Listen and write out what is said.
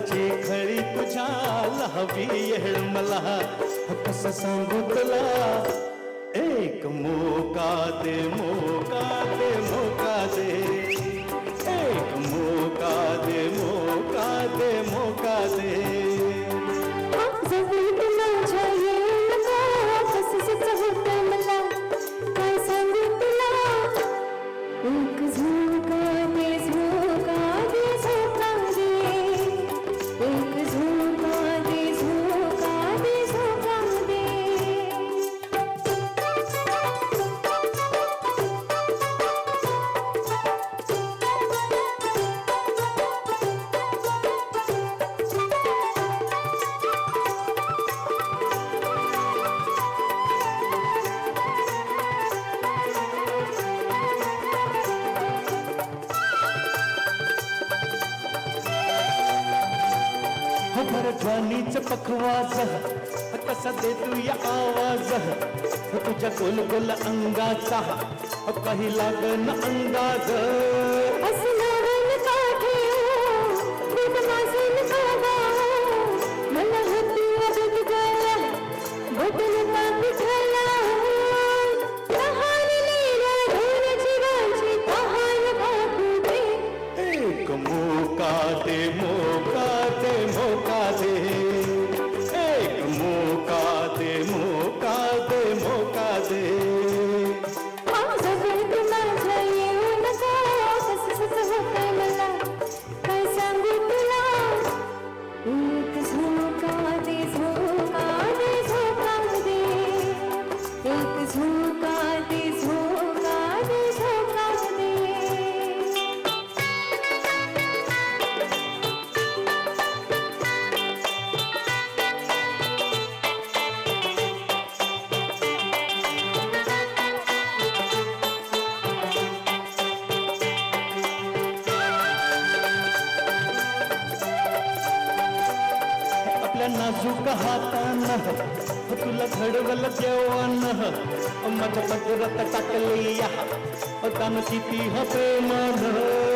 मनाची खळी तुझ्या लावी येळ मला कसं सांगू तुला एक मोका दे मोका दे मोका दे एक मोका दे मोका दे मोका दे ध्वनीच पखवाज कसा देतो या आवाज तुझ्या गोल गोल अंगाचा काही लागन अंदाज एक मोका दे मोका दे मोका दे एक मोका दे मोका दे मोका दे नाजूक हातानं तुला घडवल देवानं माझ्या पदरात टाकली या दान किती प्रेमानं